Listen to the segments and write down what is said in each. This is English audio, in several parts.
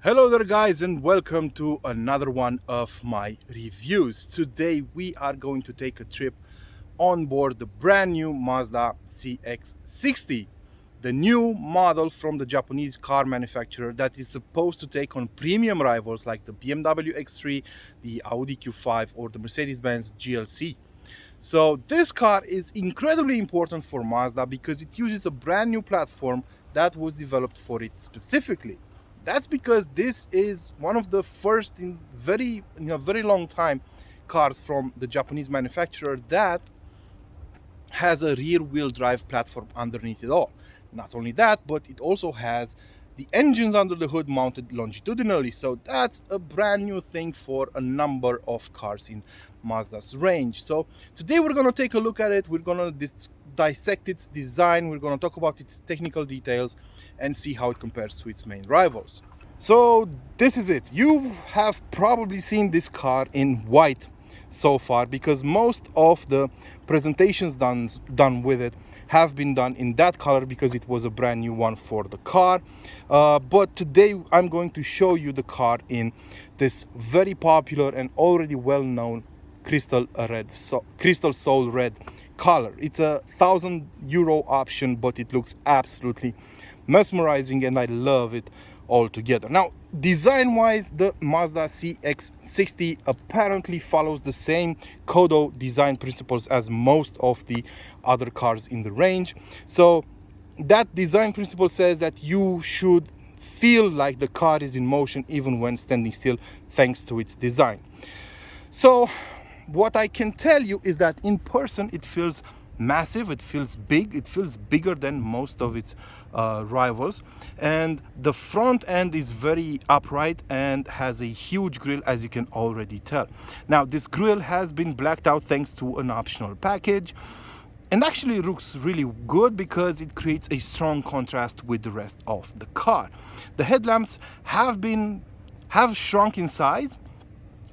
Hello there guys, and welcome to another one of my reviews. Today we are going to take a trip on board the brand new Mazda CX-60, the new model from the Japanese car manufacturer that is supposed to take on premium rivals like the BMW X3, the Audi Q5 or the Mercedes-Benz GLC. So this car is incredibly important for Mazda because it uses a brand new platform that was developed for it specifically. That's because this is one of the first in a very long time cars from the Japanese manufacturer that has a rear-wheel drive platform underneath it all. Not only that, but it also has the engines under the hood mounted longitudinally. So that's a brand new thing for a number of cars in Mazda's range. So today we're going to take a look at it. We're going to dissect its design. We're going to talk about its technical details and see how it compares to its main rivals. So this is it. You have probably seen this car in white so far because most of the presentations done with it have been done in that color because it was a brand new one for the car. But today I'm going to show you the car in this very popular and already well-known crystal soul red color. It's a €1,000 option, but it looks absolutely mesmerizing and I love it altogether. Now, design-wise, the Mazda CX-60 apparently follows the same Kodo design principles as most of the other cars in the range. So that design principle says that you should feel like the car is in motion even when standing still, thanks to its design. So what I can tell you is that in person it feels massive, it feels big, it feels bigger than most of its rivals, and the front end is very upright and has a huge grille, as you can already tell. Now this grille has been blacked out thanks to an optional package, and actually looks really good because it creates a strong contrast with the rest of the car. The headlamps have shrunk in size,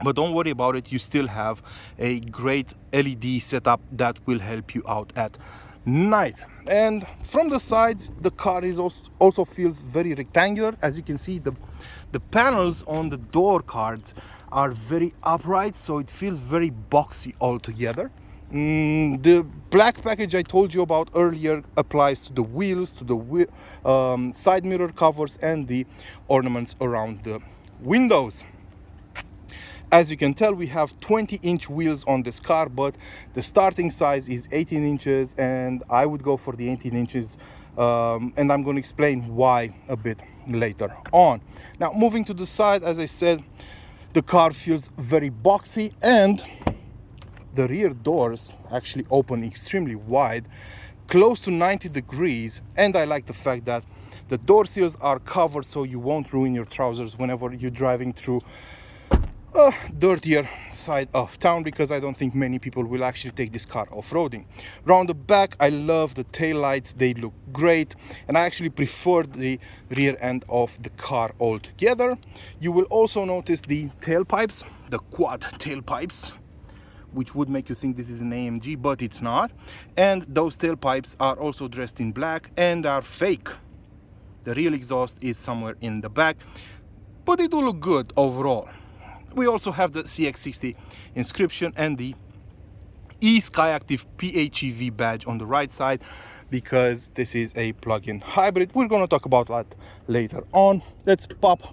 but don't worry about it, you still have a great LED setup that will help you out at night. And from the sides, the car is also feels very rectangular. As you can see, the panels on the door cards are very upright, so it feels very boxy altogether. The black package I told you about earlier applies to the wheels, to the side mirror covers and the ornaments around the windows. As you can tell, we have 20-inch wheels on this car, but the starting size is 18 inches and I would go for the 18 inches and I'm going to explain why a bit later on. Now, moving to the side, as I said, the car feels very boxy and the rear doors actually open extremely wide, close to 90 degrees, and I like the fact that the door seals are covered so you won't ruin your trousers whenever you're driving through a dirtier side of town, because I don't think many people will actually take this car off-roading. Around the back, I love the tail lights. They look great, and I actually prefer the rear end of the car altogether. You will also notice the tailpipes, the quad tailpipes, which would make you think this is an AMG, but it's not. And those tailpipes are also dressed in black and are fake. The real exhaust is somewhere in the back, but they do look good overall. We also have the CX-60 inscription and the eSkyActiv PHEV badge on the right side because this is a plug-in hybrid. We're going to talk about that later on. Let's pop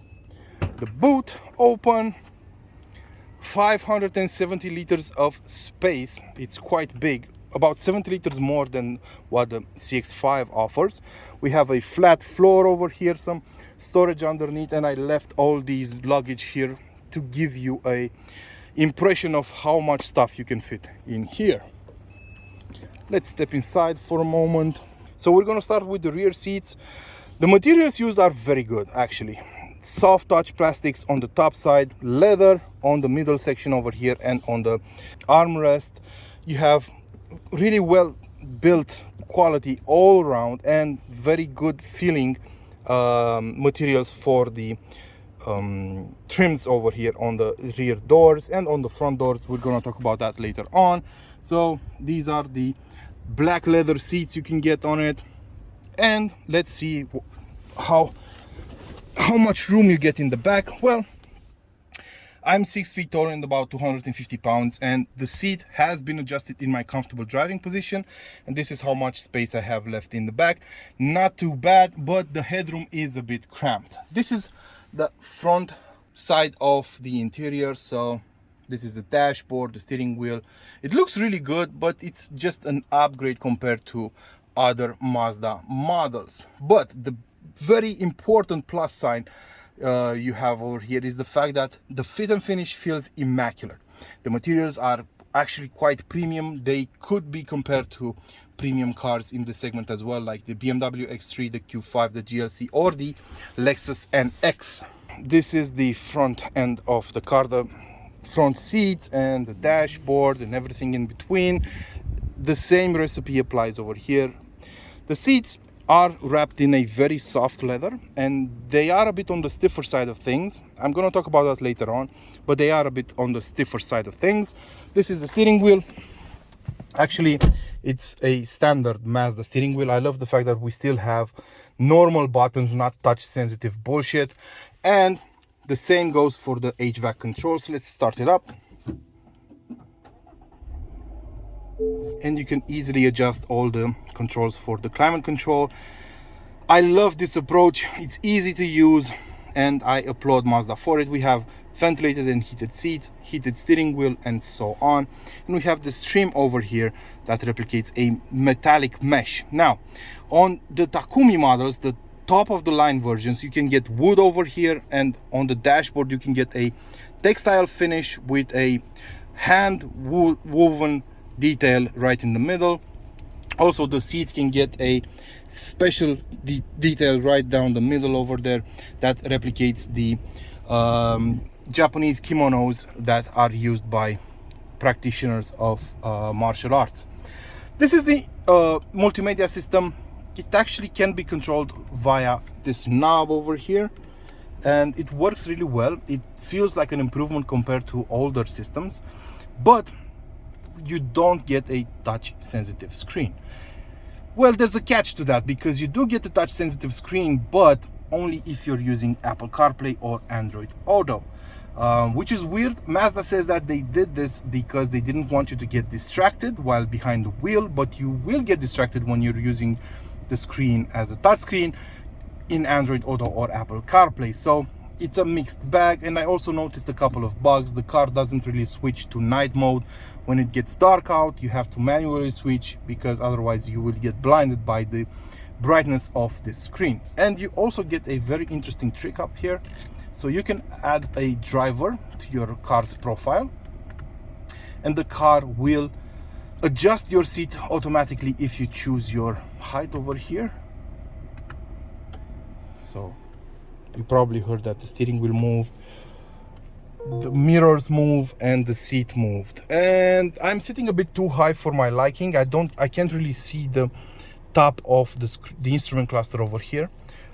the boot open. 570 liters of space. It's quite big, about 70 liters more than what the CX-5 offers. We have a flat floor over here, some storage underneath, and I left all these luggage here to give you a impression of how much stuff you can fit in here. Let's step inside for a moment. So we're going to start with the rear seats. The materials used are very good, actually. Soft touch plastics on the top side, leather on the middle section over here, and on the armrest you have really well built quality all around and very good feeling materials for the trims over here on the rear doors and on the front doors. We're going to talk about that later on. So these are the black leather seats you can get on it, and let's see how How much room you get in the back? Well, I'm 6 feet tall and about 250 pounds, and the seat has been adjusted in my comfortable driving position, and this is how much space I have left in the back. Not too bad, but the headroom is a bit cramped. This is the front side of the interior. So this is the dashboard, the steering wheel. It looks really good, but it's just an upgrade compared to other Mazda models. But the very important plus sign you have over here is the fact that the fit and finish feels immaculate. The materials are actually quite premium. They could be compared to premium cars in the segment as well, like the BMW X3, the Q5, the GLC, or the Lexus NX. This is the front end of the car, the front seats and the dashboard and everything in between. The same recipe applies over here. The seats are wrapped in a very soft leather, and they are a bit on the stiffer side of things. I'm going to talk about that later on, but they are a bit on the stiffer side of things. This is the steering wheel. Actually, it's a standard Mazda steering wheel. I love the fact that we still have normal buttons, not touch sensitive bullshit. And the same goes for the HVAC controls. Let's start it up. And you can easily adjust all the controls for the climate control. I love this approach. It's easy to use, and I applaud Mazda for it. We have ventilated and heated seats, heated steering wheel, and so on. And we have this trim over here that replicates a metallic mesh. Now, on the Takumi models, the top of the line versions, you can get wood over here, and on the dashboard you can get a textile finish with a hand woven detail right in the middle. Also, the seats can get a special detail right down the middle over there that replicates the Japanese kimonos that are used by practitioners of martial arts. This is the multimedia system. It actually can be controlled via this knob over here, and it works really well. It feels like an improvement compared to older systems, but you don't get a touch sensitive screen. Well, there's a catch to that, because you do get a touch sensitive screen, but only if you're using Apple CarPlay or Android Auto, which is weird. Mazda says that they did this because they didn't want you to get distracted while behind the wheel, but you will get distracted when you're using the screen as a touch screen in Android Auto or Apple CarPlay. So it's a mixed bag. And I also noticed a couple of bugs. The car doesn't really switch to night mode. When it gets dark out, you have to manually switch, because otherwise you will get blinded by the brightness of the screen. And you also get a very interesting trick up here. So you can add a driver to your car's profile, and the car will adjust your seat automatically if you choose your height over here. So you probably heard that the steering wheel moved, the mirrors move, and the seat moved. And I'm sitting a bit too high for my liking. I can't really see the top of the instrument cluster over here,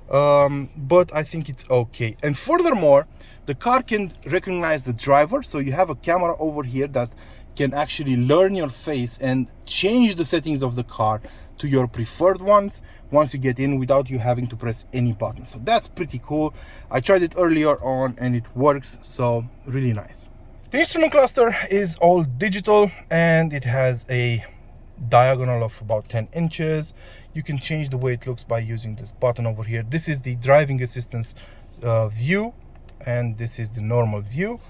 but I think it's okay. And furthermore, the car can recognize the driver, so you have a camera over here that can actually learn your face and change the settings of the car to your preferred ones once you get in, without you having to press any button. So that's pretty cool. I tried it earlier on and it works, so really nice. The instrument cluster is all digital, and it has a diagonal of about 10 inches. You can change the way it looks by using this button over here. This is the driving assistance view, and this is the normal view.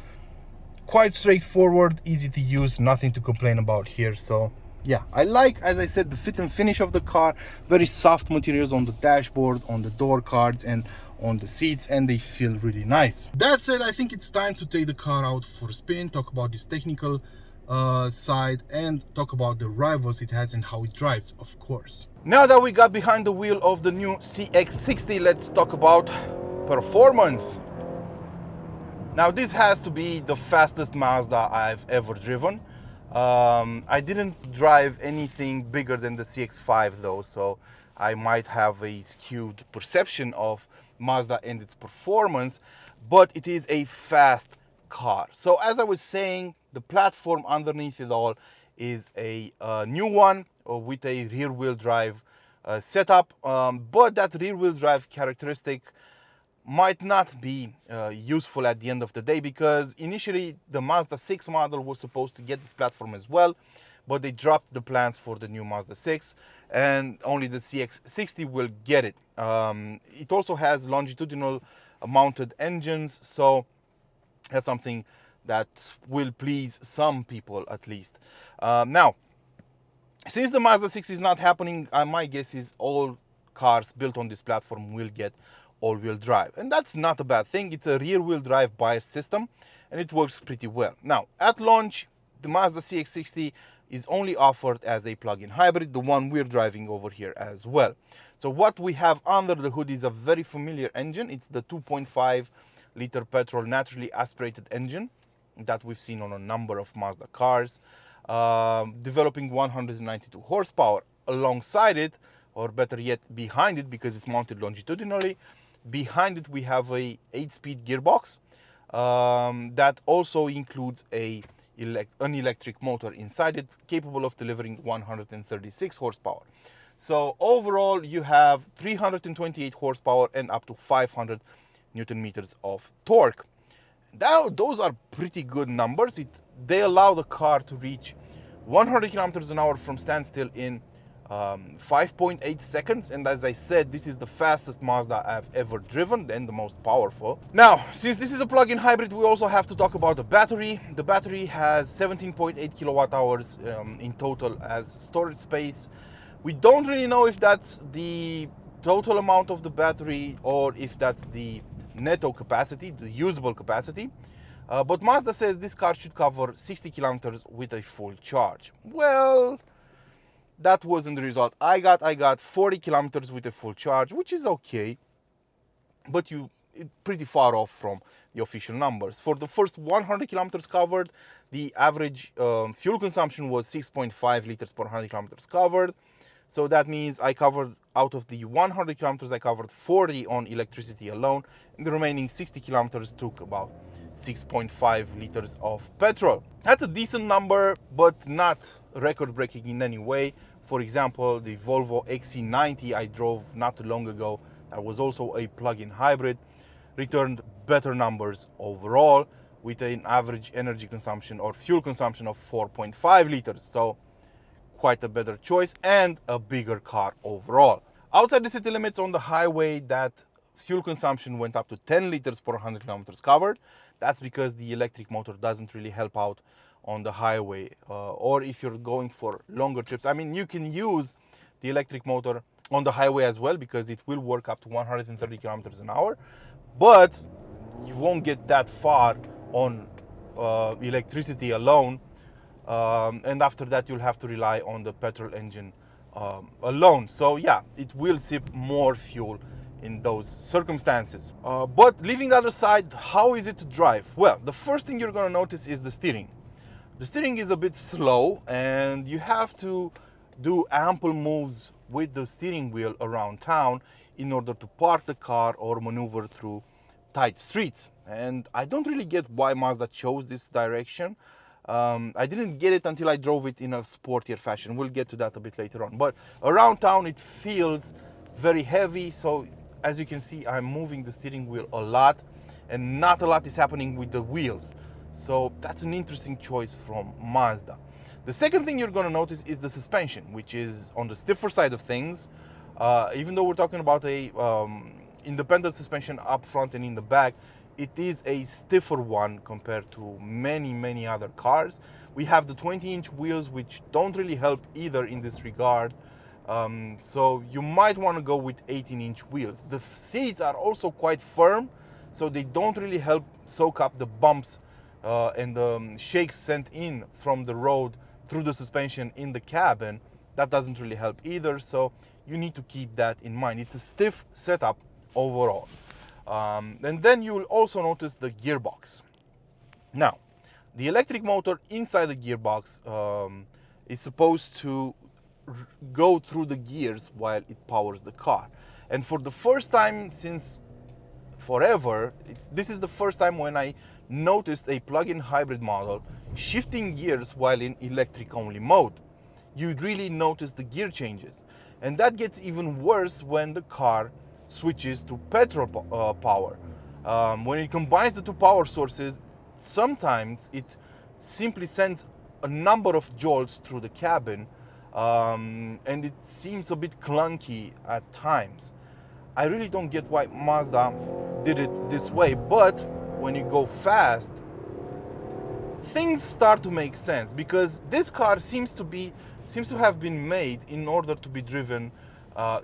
Quite straightforward, easy to use, nothing to complain about here. So yeah, I like, as I said, the fit and finish of the car. Very soft materials on the dashboard, on the door cards, and on the seats, and they feel really nice. That said, I think it's time to take the car out for a spin, talk about this technical side, and talk about the rivals it has and how it drives, of course. Now that we got behind the wheel of the new CX-60, let's talk about performance. Now, this has to be the fastest Mazda I've ever driven. I didn't drive anything bigger than the CX-5 though, so I might have a skewed perception of Mazda and its performance, but it is a fast car. So as I was saying, the platform underneath it all is a new one with a rear-wheel drive setup, but that rear-wheel drive characteristic might not be useful at the end of the day, because initially the Mazda 6 model was supposed to get this platform as well, but they dropped the plans for the new Mazda 6 and only the CX-60 will get it. It also has longitudinal mounted engines, so that's something that will please some people at least. Now, since the Mazda 6 is not happening, my guess is all cars built on this platform will get all-wheel drive. And that's not a bad thing. It's a rear-wheel drive biased system, and it works pretty well. Now, at launch, the Mazda CX-60 is only offered as a plug-in hybrid, the one we're driving over here as well. So what we have under the hood is a very familiar engine. It's the 2.5-liter petrol naturally aspirated engine that we've seen on a number of Mazda cars, developing 192 horsepower. Alongside it, or better yet behind it, because it's mounted longitudinally, behind it we have a 8-speed gearbox that also includes an electric motor inside it, capable of delivering 136 horsepower. So overall you have 328 horsepower and up to 500 Newton meters of torque. Now, those are pretty good numbers. They allow the car to reach 100 kilometers an hour from standstill in 5.8 seconds, and as I said, this is the fastest Mazda I've ever driven and the most powerful. Now, since this is a plug-in hybrid, we also have to talk about the battery. The battery has 17.8 kilowatt hours in total as storage space. We don't really know if that's the total amount of the battery or if that's the netto capacity, the usable capacity, but Mazda says this car should cover 60 kilometers with a full charge. Well, that wasn't the result. I got 40 kilometers with a full charge, which is okay, but pretty far off from the official numbers. For the first 100 kilometers covered, the average fuel consumption was 6.5 liters per 100 kilometers covered. So that means I covered, out of the 100 kilometers, I covered 40 on electricity alone, and the remaining 60 kilometers took about 6.5 liters of petrol. That's a decent number, but not record-breaking in any way. For example, the Volvo XC90 I drove not too long ago, that was also a plug-in hybrid, returned better numbers overall, with an average energy consumption or fuel consumption of 4.5 liters. So quite a better choice and a bigger car overall. Outside the city limits on the highway, that fuel consumption went up to 10 liters per 100 kilometers covered. That's because the electric motor doesn't really help out on the highway, or if you're going for longer trips. I mean, you can use the electric motor on the highway as well, because it will work up to 130 kilometers an hour, but you won't get that far on electricity alone. And after that you'll have to rely on the petrol engine alone. So yeah, it will sip more fuel in those circumstances. But leaving the other side, how is it to drive? Well, the first thing you're going to notice is the steering. The steering is a bit slow, and you have to do ample moves with the steering wheel around town in order to park the car or maneuver through tight streets. And I don't really get why Mazda chose this direction. I didn't get it until I drove it in a sportier fashion. We'll get to that a bit later on. But around town it feels very heavy, so as you can see, I'm moving the steering wheel a lot, and not a lot is happening with the wheels. So that's an interesting choice from Mazda. The second thing you're going to notice is the suspension, which is on the stiffer side of things. Even though we're talking about a independent suspension up front and in the back, it is a stiffer one compared to many other cars. We have the 20-inch wheels, which don't really help either in this regard. So you might want to go with 18-inch wheels. The seats are also quite firm, so they don't really help soak up the bumps and the shakes sent in from the road through the suspension in the cabin. That doesn't really help either, so you need to keep that in mind. It's a stiff setup overall. And then you will also notice the gearbox. Now, the electric motor inside the gearbox is supposed to go through the gears while it powers the car. And for the first time since forever, this is the first time when I noticed a plug-in hybrid model shifting gears while in electric-only mode. You'd really notice the gear changes. And that gets even worse when the car switches to petrol power. When it combines the two power sources, sometimes it simply sends a number of jolts through the cabin, and it seems a bit clunky at times. I really don't get why Mazda did it this way, but when you go fast, things start to make sense, because this car seems to have been made in order to be driven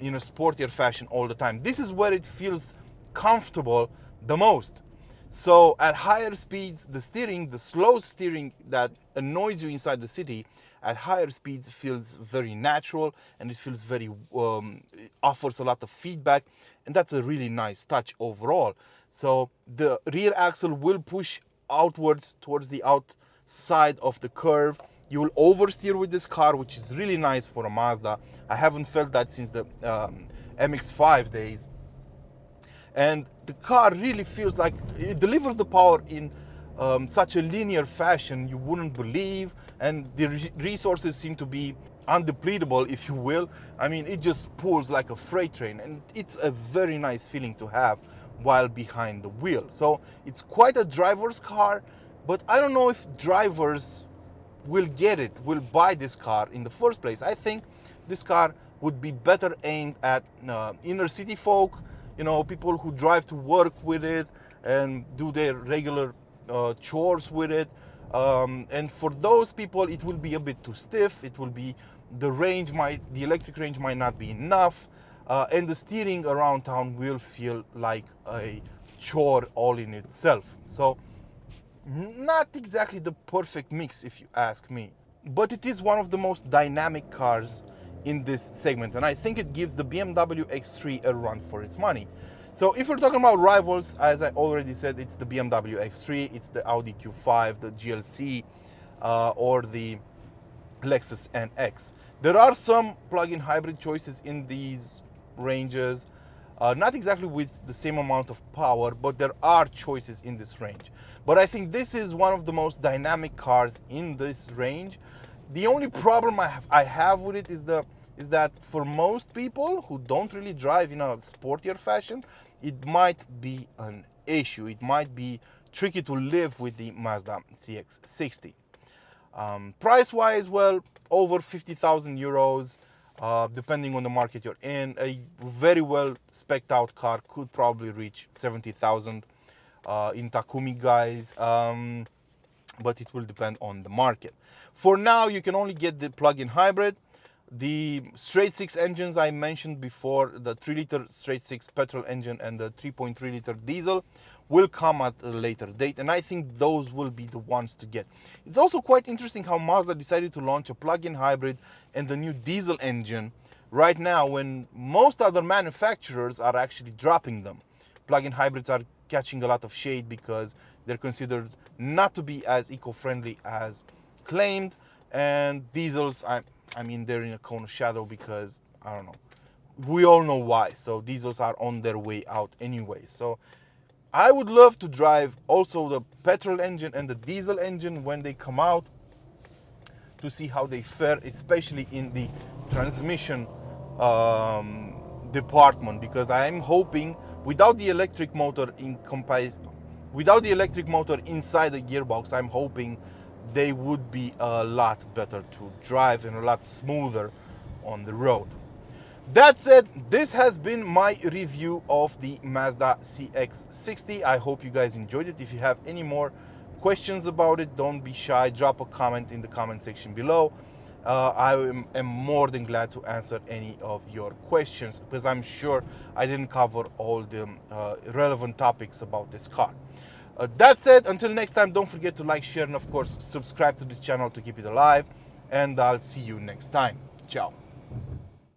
in a sportier fashion all the time. This is where it feels comfortable the most. So at higher speeds, the slow steering that annoys you inside the city, at higher speeds feels very natural, and it feels very, it offers a lot of feedback, and that's a really nice touch overall. So the rear axle will push outwards towards the outside of the curve. You will oversteer with this car, which is really nice for a Mazda. I haven't felt that since the MX-5 days. And the car really feels like it delivers the power in such a linear fashion you wouldn't believe, and the resources seem to be undepletable, if you will. I mean, it just pulls like a freight train, and it's a very nice feeling to have while behind the wheel. So it's quite a driver's car, but I don't know if drivers will buy this car in the first place. I think this car would be better aimed at inner city folk, you know, people who drive to work with it and do their regular chores with it. And for those people, it will be a bit too stiff. It will be, the electric range might not be enough, and the steering around town will feel like a chore all in itself. So not exactly the perfect mix, if you ask me, but it is one of the most dynamic cars in this segment, and I think it gives the BMW X3 a run for its money. So if we're talking about rivals, as I already said, it's the BMW X3, it's the Audi Q5, the GLC, or the Lexus NX. There are some plug-in hybrid choices in these ranges, not exactly with the same amount of power, but there are choices in this range. But I think this is one of the most dynamic cars in this range. The only problem I have with it is that for most people who don't really drive in a sportier fashion, it might be an issue. It might be tricky to live with the Mazda CX-60. Price-wise, well, over 50,000 euros, depending on the market you're in. A very well spec'd out car could probably reach 70,000 in Takumi, guys, but it will depend on the market. For now, you can only get the plug-in hybrid. The straight six engines I mentioned before, the 3-liter straight six petrol engine and the 3.3-liter diesel, will come at a later date, and I think those will be the ones to get. It's also quite interesting how Mazda decided to launch a plug-in hybrid and the new diesel engine right now when most other manufacturers are actually dropping them. Plug-in hybrids are catching a lot of shade because they're considered not to be as eco-friendly as claimed, and diesels, I mean, they're in a cone of shadow because, I don't know, we all know why. So diesels are on their way out anyway. So I would love to drive also the petrol engine and the diesel engine when they come out, to see how they fare, especially in the transmission department, because I'm hoping without the electric motor without the electric motor inside the gearbox, I'm hoping they would be a lot better to drive and a lot smoother on the road. That said, this has been my review of the Mazda CX-60. I hope you guys enjoyed it. If you have any more questions about it, don't be shy, drop a comment in the comment section below. I am more than glad to answer any of your questions, because I'm sure I didn't cover all the relevant topics about this car. That said, until next time, don't forget to like, share, and of course subscribe to this channel to keep it alive, and I'll see you next time. Ciao.